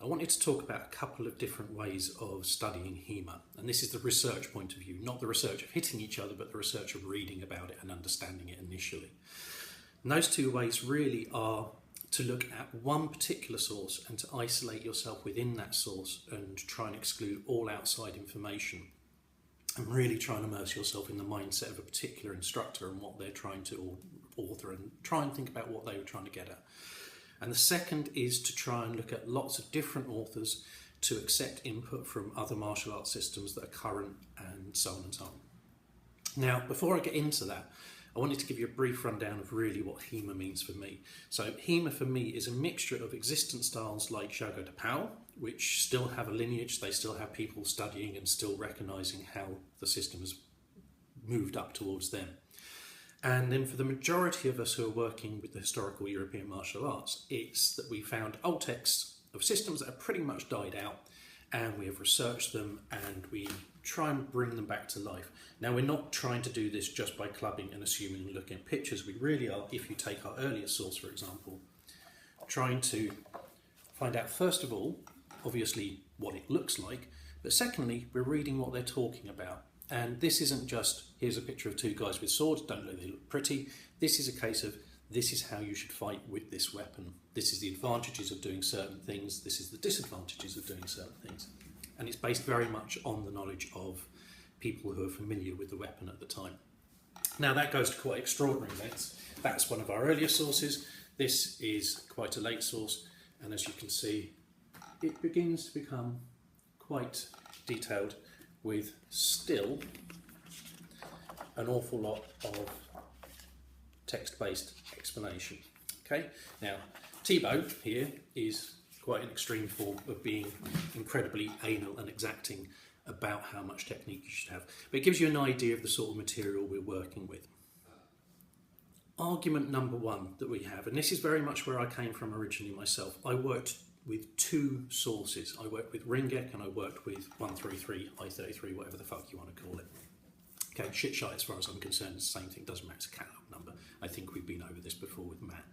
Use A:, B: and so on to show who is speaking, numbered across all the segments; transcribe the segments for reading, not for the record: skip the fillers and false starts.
A: I wanted to talk about a couple of different ways of studying Hema. And this is the research point of view, not the research of hitting each other, but the research of reading about it and understanding it initially. And those two ways really are to look at one particular source and to isolate yourself within that source and try and exclude all outside information. And really try and immerse yourself in the mindset of a particular instructor and what they're trying to author, and try and think about what they were trying to get at. And the second is to try and look at lots of different authors to accept input from other martial arts systems that are current, and so on and so on. Now, before I get into that, I wanted to give you a brief rundown of really what Hema means for me. So Hema for me is a mixture of existent styles like Xiaoguo de Pao, which still have a lineage, they still have people studying and still recognising how the system has moved up towards them. And then for the majority of us who are working with the historical European martial arts, it's that we found old texts of systems that have pretty much died out, and we have researched them and we try and bring them back to life. Now, we're not trying to do this just by clubbing and assuming and looking at pictures. We really are, if you take our earlier source, for example, trying to find out, first of all, obviously what it looks like, but secondly, we're reading what they're talking about. And this isn't just, here's a picture of two guys with swords, don't know they look pretty. This is a case of, this is how you should fight with this weapon. This is the advantages of doing certain things. This is the disadvantages of doing certain things. And it's based very much on the knowledge of people who are familiar with the weapon at the time. Now that goes to quite extraordinary lengths. That's one of our earlier sources. This is quite a late source. And as you can see, it begins to become quite detailed, with still an awful lot of text-based explanation. Okay, now Thibaut here is quite an extreme form of being incredibly anal and exacting about how much technique you should have, but it gives you an idea of the sort of material we're working with. Argument number one that we have, and this is very much where I came from originally myself, I worked with two sources. I worked with Ringek and I worked with 133, I33, whatever the fuck you want to call it. Okay, shit shite as far as I'm concerned, it's the same thing, doesn't matter, it's a catalog number. I think we've been over this before with Matt.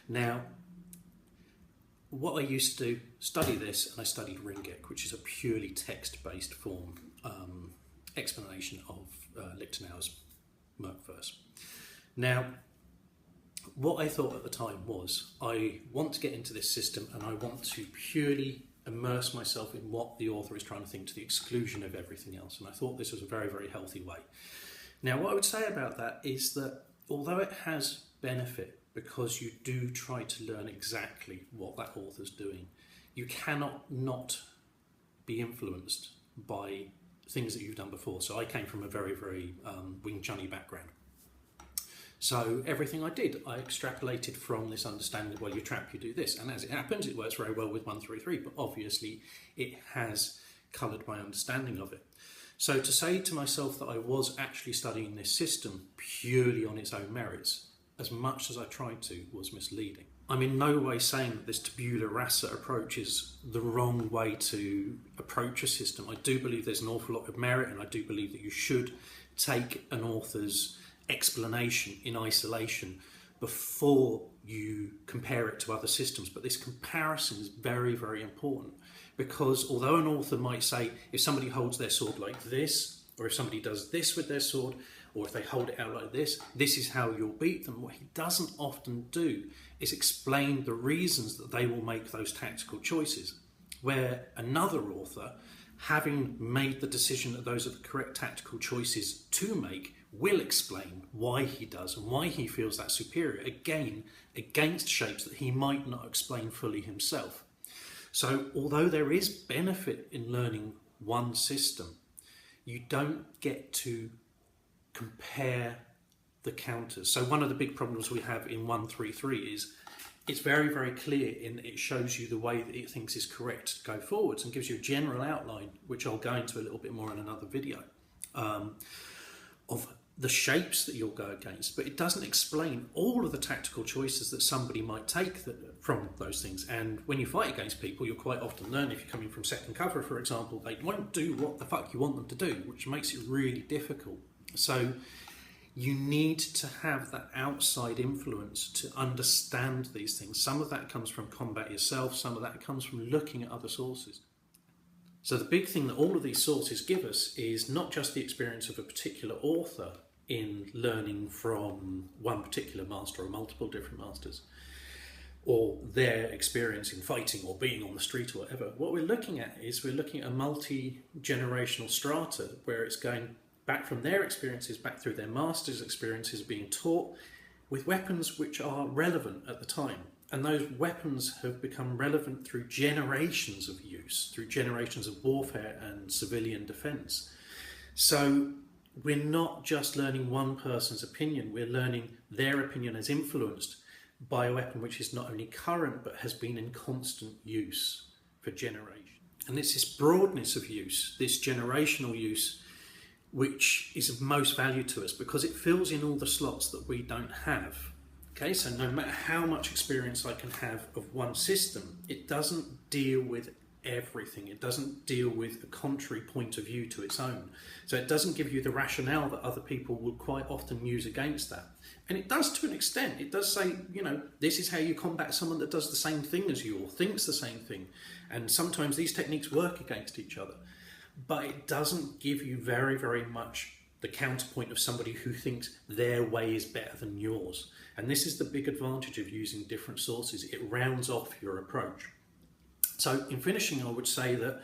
A: Now, what I used to do, study this, and I studied Ringek, which is a purely text-based form explanation of Lichtenau's Merc verse. Now, what I thought at the time was, I want to get into this system and I want to purely immerse myself in what the author is trying to think, to the exclusion of everything else. And I thought this was a very, very healthy way. Now, what I would say about that is that although it has benefit, because you do try to learn exactly what that author's doing, you cannot not be influenced by things that you've done before. So I came from a very, very Wing Chun-y background. So everything I did, I extrapolated from this understanding of, well, you trap, you do this. And as it happens, it works very well with 133, but obviously it has coloured my understanding of it. So to say to myself that I was actually studying this system purely on its own merits, as much as I tried to, was misleading. I'm in no way saying that this tabula rasa approach is the wrong way to approach a system. I do believe there's an awful lot of merit, and I do believe that you should take an author's explanation in isolation before you compare it to other systems. But this comparison is very, very important, because although an author might say, if somebody holds their sword like this, or if somebody does this with their sword, or if they hold it out like this is how you'll beat them, what he doesn't often do is explain the reasons that they will make those tactical choices, where another author, having made the decision that those are the correct tactical choices to make, will explain why he does and why he feels that's superior, again, against shapes that he might not explain fully himself. So although there is benefit in learning one system, you don't get to compare the counters. So one of the big problems we have in 133 is it's very, very clear in that it shows you the way that it thinks is correct to go forwards and gives you a general outline, which I'll go into a little bit more in another video, of the shapes that you'll go against, but it doesn't explain all of the tactical choices that somebody might take from those things. And when you fight against people, you'll quite often learn, if you're coming from second cover, for example, they won't do what the fuck you want them to do, which makes it really difficult. So You need to have that outside influence to understand these things. Some of that comes from combat yourself, some of that comes from looking at other sources. So the big thing that all of these sources give us is not just the experience of a particular author in learning from one particular master or multiple different masters, or their experience in fighting or being on the street or whatever. What we're looking at is we're looking at a multi-generational strata where it's going back from their experiences, back through their master's experiences, being taught with weapons which are relevant at the time. And those weapons have become relevant through generations of use, through generations of warfare and civilian defence. So we're not just learning one person's opinion, we're learning their opinion as influenced by a weapon which is not only current but has been in constant use for generations. And it's this broadness of use, this generational use, which is of most value to us because it fills in all the slots that we don't have. Okay, so no matter how much experience I can have of one system, it doesn't deal with everything. It doesn't deal with a contrary point of view to its own. So it doesn't give you the rationale that other people will quite often use against that. And it does to an extent. It does say, you know, this is how you combat someone that does the same thing as you or thinks the same thing. And sometimes these techniques work against each other. But it doesn't give you very, very much the counterpoint of somebody who thinks their way is better than yours. And this is the big advantage of using different sources. It rounds off your approach. So in finishing, I would say that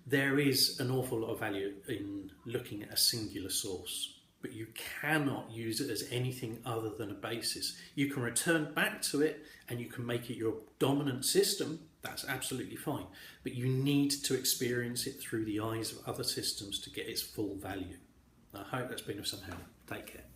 A: there is an awful lot of value in looking at a singular source, but you cannot use it as anything other than a basis. You can return back to it and you can make it your dominant system. That's absolutely fine. But you need to experience it through the eyes of other systems to get its full value. I hope that's been of some help. Take care.